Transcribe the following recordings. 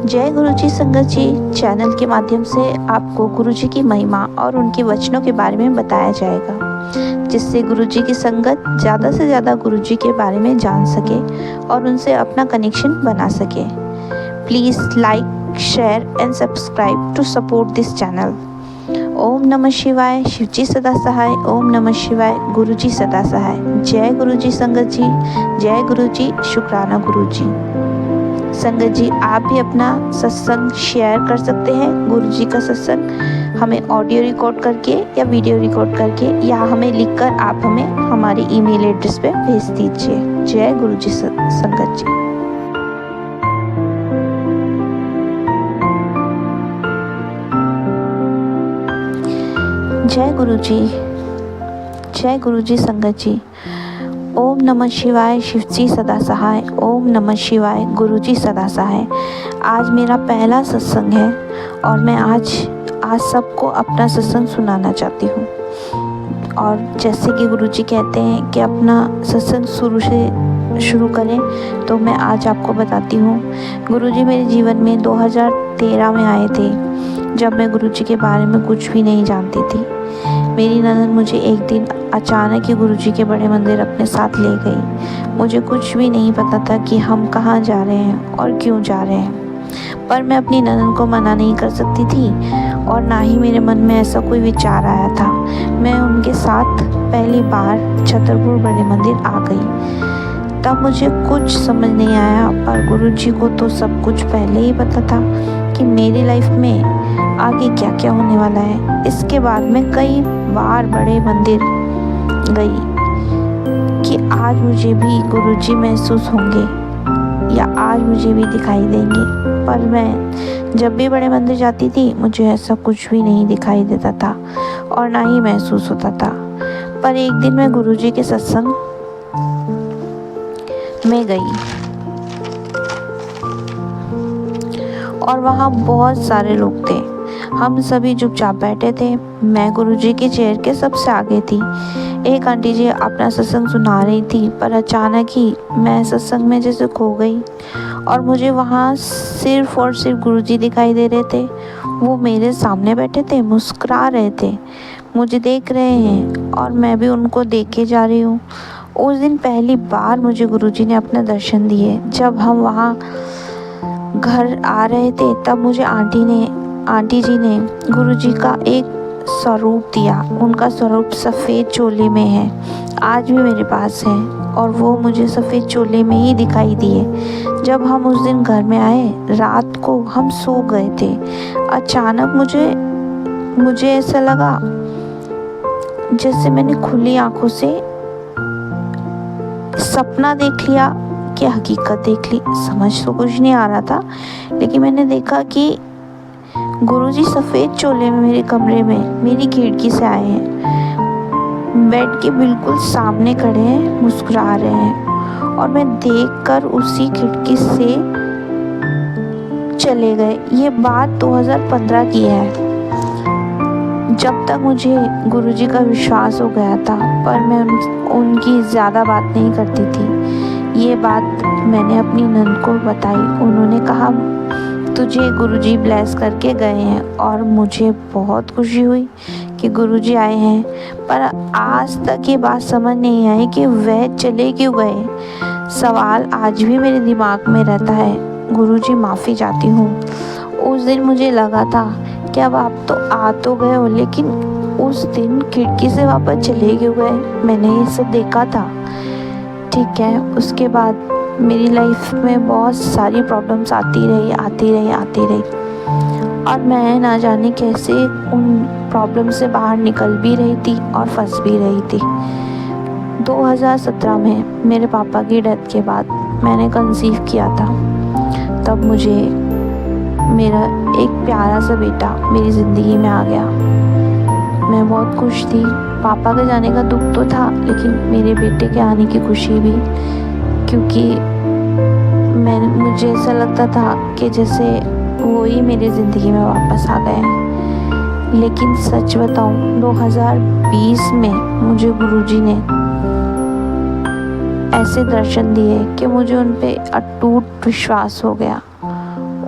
जय गुरु जी संगत जी चैनल के माध्यम से आपको गुरु जी की महिमा और उनके वचनों के बारे में बताया जाएगा, जिससे गुरु जी की संगत ज़्यादा से ज़्यादा गुरु जी के बारे में जान सके और उनसे अपना कनेक्शन बना सके। Please like, share and subscribe to support this channel. ओम नमः शिवाय, शिव जी सदा सहाय। ओम नमः शिवाय, गुरु जी सदा सहाय। जय गुरु जी संगत जी, जय गुरु जी, शुक्राना गुरु जी। संगत जी, आप भी अपना सत्संग शेयर कर सकते हैं। गुरु जी का सत्संग हमें ऑडियो रिकॉर्ड करके या वीडियो रिकॉर्ड करके या हमें लिखकर आप हमें हमारी ईमेल एड्रेस पे भेज दीजिए। जय गुरु जी संगत जी। जय गुरु जी, जय गुरु जी संगत जी। ओम नमः शिवाय, शिव जी सदा सहाय। ओम नमः शिवाय, गुरु जी सदा सहाय। आज मेरा पहला सत्संग है और मैं आज सबको अपना सत्संग सुनाना चाहती हूँ। और जैसे कि गुरु जी कहते हैं कि अपना सत्संग शुरू करें, तो मैं आज आपको बताती हूँ। गुरु जी मेरे जीवन में 2013 में आए थे, जब मैं गुरु जी के बारे में कुछ भी नहीं जानती थी। मेरी ननद मुझे एक दिन अचानक ही गुरु जी के बड़े मंदिर अपने साथ ले गई। मुझे कुछ भी नहीं पता था कि हम कहाँ जा रहे हैं और क्यों जा रहे हैं, पर मैं अपनी ननद को मना नहीं कर सकती थी और ना ही मेरे मन में ऐसा कोई विचार आया था। मैं उनके साथ पहली बार छतरपुर बड़े मंदिर आ गई। तब मुझे कुछ समझ नहीं आया, पर गुरु जी को तो सब कुछ पहले ही पता था कि मेरी लाइफ में आगे क्या क्या होने वाला है। इसके बाद मैं कई बार बड़े मंदिर गई कि आज मुझे भी गुरुजी महसूस होंगे या आज मुझे भी दिखाई देंगे, पर मैं जब भी बड़े मंदिर जाती थी मुझे ऐसा कुछ भी नहीं दिखाई देता था और ना ही महसूस होता था। पर एक दिन मैं गुरुजी के सत्संग में गई और वहाँ बहुत सारे लोग थे। हम सभी चुपचाप बैठे थे। मैं गुरुजी की चेयर के सबसे आगे थी। एक आंटी जी अपना सत्संग सुना रही थी, पर अचानक ही मैं सत्संग में जैसे खो गई और मुझे वहाँ सिर्फ और सिर्फ गुरुजी दिखाई दे रहे थे। वो मेरे सामने बैठे थे, मुस्कुरा रहे थे, मुझे देख रहे हैं और मैं भी उनको देखे जा रही हूँ। उस दिन पहली बार मुझे गुरुजी ने अपने दर्शन दिए। जब हम वहाँ घर आ रहे थे, तब मुझे आंटी जी ने गुरुजी का एक स्वरूप दिया। उनका स्वरूप सफ़ेद चोले में है, आज भी मेरे पास है और वो मुझे सफ़ेद चोले में ही दिखाई दिए। जब हम उस दिन घर में आए, रात को हम सो गए थे। अचानक मुझे ऐसा लगा जैसे मैंने खुली आंखों से सपना देख लिया कि हकीकत देख ली। समझ तो कुछ नहीं आ रहा था, लेकिन मैंने देखा कि गुरुजी सफ़ेद चोले में मेरे कमरे में मेरी खिड़की से आए हैं, बेड के बिल्कुल सामने खड़े हैं, मुस्कुरा रहे हैं और मैं देखकर उसी खिड़की से चले गए। ये बात 2015 की है। जब तक मुझे गुरुजी का विश्वास हो गया था, पर मैं उनकी ज़्यादा बात नहीं करती थी। ये बात मैंने अपनी नंद को बताई। उन्होंने कहा तुझे गुरुजी ब्लेस करके गए हैं और मुझे बहुत खुशी हुई कि गुरुजी आए हैं, पर आज तक ये बात समझ नहीं आई कि वह चले क्यों गए। सवाल आज भी मेरे दिमाग में रहता है। गुरुजी माफ़ी चाहती हूँ। उस दिन मुझे लगा था कि अब आप तो आ तो गए हो, लेकिन उस दिन खिड़की से वापस चले क्यों गए। मैंने ये सब देखा था, ठीक है। उसके बाद मेरी लाइफ में बहुत सारी प्रॉब्लम्स आती रही और मैं ना जाने कैसे उन प्रॉब्लम से बाहर निकल भी रही थी और फंस भी रही थी। 2017 में मेरे पापा की डेथ के बाद मैंने कंसीव किया था। तब मुझे मेरा एक प्यारा सा बेटा मेरी ज़िंदगी में आ गया। मैं बहुत खुश थी। पापा के जाने का दुख तो था, लेकिन मेरे बेटे के आने की खुशी भी, क्योंकि मुझे ऐसा लगता था कि जैसे वो ही मेरी ज़िंदगी में वापस आ गए हैं। लेकिन सच बताऊं, 2020 में मुझे गुरुजी ने ऐसे दर्शन दिए कि मुझे उन पे अटूट विश्वास हो गया।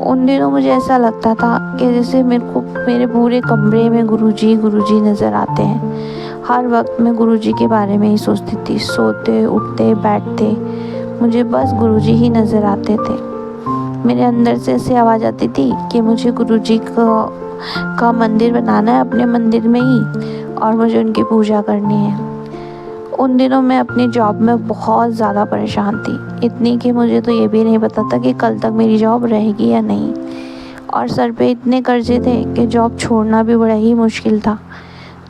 उन दिनों मुझे ऐसा लगता था कि जैसे मेरे को मेरे पूरे कमरे में गुरुजी नज़र आते हैं। हर वक्त मैं गुरुजी के बारे में ही सोचती थी, सोते उठते बैठते मुझे बस गुरुजी ही नज़र आते थे। मेरे अंदर से ऐसी आवाज़ आती थी कि मुझे गुरुजी का मंदिर बनाना है अपने मंदिर में ही, और मुझे उनकी पूजा करनी है। उन दिनों मैं अपनी जॉब में बहुत ज़्यादा परेशान थी, इतनी कि मुझे तो ये भी नहीं पता था कि कल तक मेरी जॉब रहेगी या नहीं, और सर पे इतने कर्जे थे कि जॉब छोड़ना भी बड़ा ही मुश्किल था।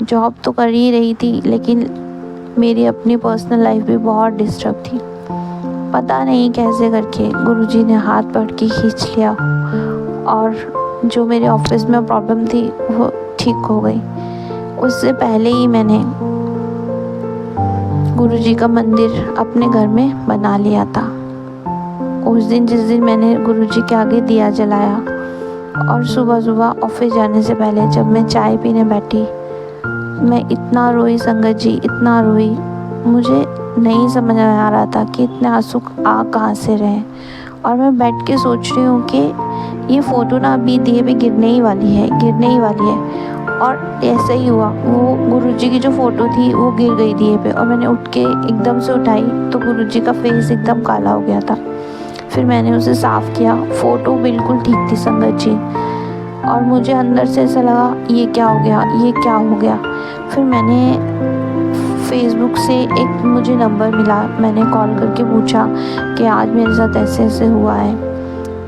जॉब तो कर ही रही थी, लेकिन मेरी अपनी पर्सनल लाइफ भी बहुत डिस्टर्ब थी। पता नहीं कैसे करके गुरुजी ने हाथ पकड़ के खींच लिया, और जो मेरे ऑफिस में प्रॉब्लम थी वो ठीक हो गई। उससे पहले ही मैंने गुरुजी का मंदिर अपने घर में बना लिया था। उस दिन जिस दिन मैंने गुरुजी के आगे दिया जलाया, और सुबह ऑफिस जाने से पहले जब मैं चाय पीने बैठी, मैं इतना रोई संगत जी, इतना रोई। मुझे नहीं समझ में आ रहा था कि इतने आंसू आ कहाँ से रहे। और मैं बैठ के सोच रही हूँ कि ये फ़ोटो ना अभी दिए पे गिरने ही वाली है। और ऐसा ही हुआ, वो गुरुजी की जो फ़ोटो थी वो गिर गई दिए पे, और मैंने उठ के एकदम से उठाई तो गुरुजी का फेस एकदम काला हो गया था। फिर मैंने उसे साफ़ किया, फ़ोटो बिल्कुल ठीक थी संगत जी। और मुझे अंदर से ऐसा लगा ये क्या हो गया। फिर मैंने फेसबुक से एक मुझे नंबर मिला, मैंने कॉल करके पूछा कि आज मेरे साथ ऐसे ऐसे हुआ है।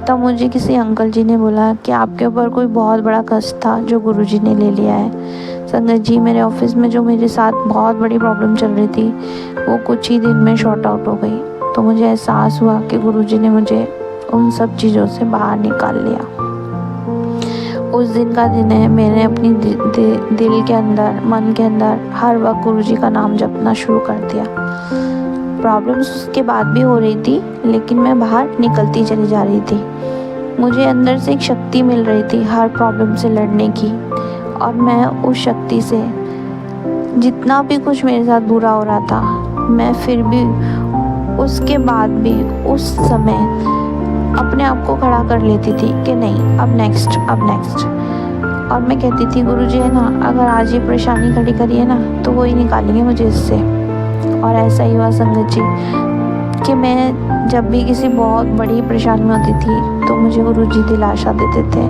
तब मुझे किसी अंकल जी ने बोला कि आपके ऊपर कोई बहुत बड़ा कष्ट था जो गुरुजी ने ले लिया है। संगत जी, मेरे ऑफिस में जो मेरे साथ बहुत बड़ी प्रॉब्लम चल रही थी वो कुछ ही दिन में शॉर्ट आउट हो गई। तो मुझे एहसास हुआ कि गुरुजी ने मुझे उन सब चीज़ों से बाहर निकाल लिया। उस दिन का दिन है, मैंने अपनी दिल के अंदर, मन के अंदर हर वक्त गुरुजी का नाम जपना शुरू कर दिया। प्रॉब्लम्स उसके बाद भी हो रही थी, लेकिन मैं बाहर निकलती चली जा रही थी। मुझे अंदर से एक शक्ति मिल रही थी हर प्रॉब्लम से लड़ने की, और मैं उस शक्ति से जितना भी कुछ मेरे साथ बुरा हो रहा था, मैं फिर भी उसके बाद भी उस समय अपने आप को खड़ा कर लेती थी कि नहीं, अब नेक्स्ट। और मैं कहती थी गुरुजी है ना, अगर आज ये परेशानी खड़ी करी है ना तो वो ही निकालेंगे मुझे इससे। और ऐसा ही हुआ संगत जी कि मैं जब भी किसी बहुत बड़ी परेशानी में होती थी तो मुझे गुरुजी दिलासा देते थे।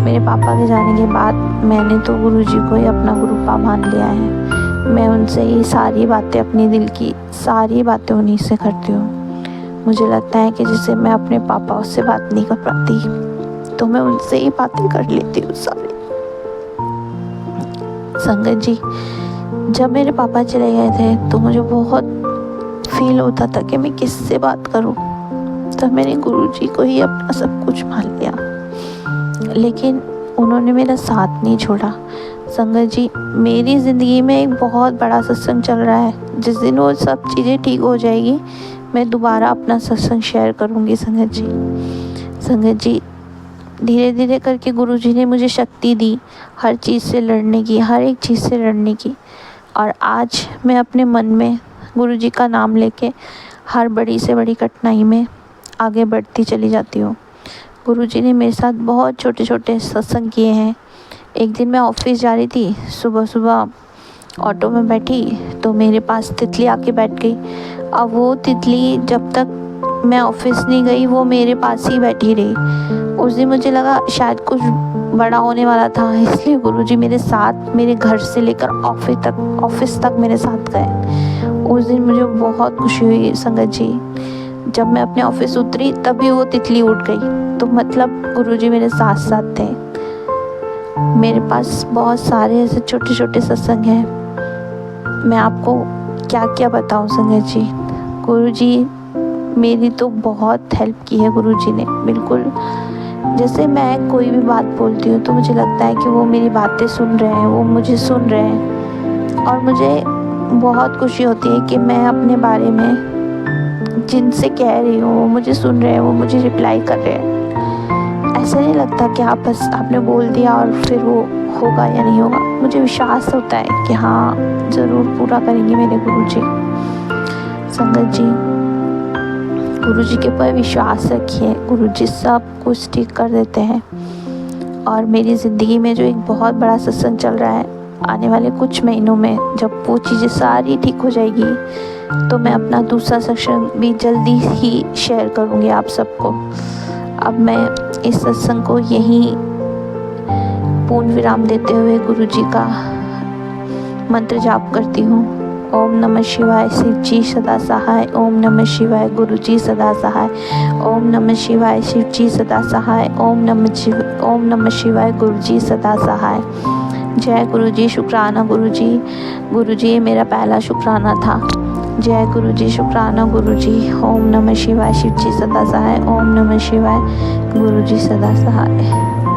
मेरे पापा के जाने के बाद मैंने तो गुरुजी को ही अपना गुरुपा मान लिया है। मैं उनसे ही सारी बातें, अपनी दिल की सारी बातें उन्हीं से करती हूँ। मुझे लगता है कि जैसे मैं अपने पापा उससे बात नहीं कर पाती तो मैं उनसे ही बातें कर लेती हूँ सारी। संगत जी, जब मेरे पापा चले गए थे तो मुझे बहुत फील होता था कि मैं किससे बात करूं। तब मैंने गुरुजी को ही अपना सब कुछ मान लिया, लेकिन उन्होंने मेरा साथ नहीं छोड़ा। संगत जी, मेरी ज़िंदगी में एक बहुत बड़ा सत्संग चल रहा है। जिस दिन वो सब चीज़ें ठीक हो जाएगी मैं दोबारा अपना सत्संग शेयर करूँगी। संगत जी, धीरे धीरे करके गुरुजी ने मुझे शक्ति दी हर चीज़ से लड़ने की, हर एक चीज़ से लड़ने की। और आज मैं अपने मन में गुरुजी का नाम लेके हर बड़ी से बड़ी कठिनाई में आगे बढ़ती चली जाती हूँ। गुरुजी ने मेरे साथ बहुत छोटे छोटे सत्संग किए हैं। एक दिन मैं ऑफिस जा रही थी, सुबह ऑटो में बैठी तो मेरे पास तितली आके बैठ गई। अब वो तितली जब तक मैं ऑफिस नहीं गई वो मेरे पास ही बैठी रही। उस दिन मुझे लगा शायद कुछ बड़ा होने वाला था, इसलिए गुरुजी मेरे साथ मेरे घर से लेकर ऑफिस तक मेरे साथ गए। उस दिन मुझे बहुत खुशी हुई संगत जी। जब मैं अपने ऑफिस उतरी तभी वो तितली उड़ गई। तो मतलब गुरुजी मेरे साथ साथ थे। मेरे पास बहुत सारे ऐसे छोटे छोटे सत्संग हैं, मैं आपको क्या क्या बताऊं संगत जी। गुरुजी मेरी तो बहुत हेल्प की है गुरुजी ने। बिल्कुल जैसे मैं कोई भी बात बोलती हूँ तो मुझे लगता है कि वो मेरी बातें सुन रहे हैं, वो मुझे सुन रहे हैं। और मुझे बहुत खुशी होती है कि मैं अपने बारे में जिनसे कह रही हूँ वो मुझे सुन रहे हैं, वो मुझे रिप्लाई कर रहे हैं। ऐसा नहीं लगता कि आपने बोल दिया और फिर वो होगा या नहीं होगा। मुझे विश्वास होता है कि हाँ, ज़रूर पूरा करेंगे मेरे गुरुजी। संगत जी, गुरु जी के ऊपर विश्वास रखिए, गुरु जी सब कुछ ठीक कर देते हैं। और मेरी ज़िंदगी में जो एक बहुत बड़ा सत्संग चल रहा है, आने वाले कुछ महीनों में जब वो चीज़ें सारी ठीक हो जाएगी तो मैं अपना दूसरा सत्संग भी जल्दी ही शेयर करूँगी आप सबको। अब मैं इस सत्संग को यहीं पूर्ण विराम देते हुए गुरु जी का मंत्र जाप करती हूँ। ओम नमः शिवाय, शिव जी सदा सहाय। ओम नमः शिवाय, गुरु जी सदा सहाय। ओम नमः शिवाय, शिव जी सदा सहाय। ओम नमः शिवाय, गुरु जी सदा सहाय। जय गुरु जी, शुक्राना गुरु जी। गुरु जी, ये मेरा पहला शुक्राना था। जय गुरु जी, शुक्राना गुरु जी। ओम नमः शिवाय, शिव जी सदा सहाय। ओम नमः शिवाय, गुरु जी सदा सहाय।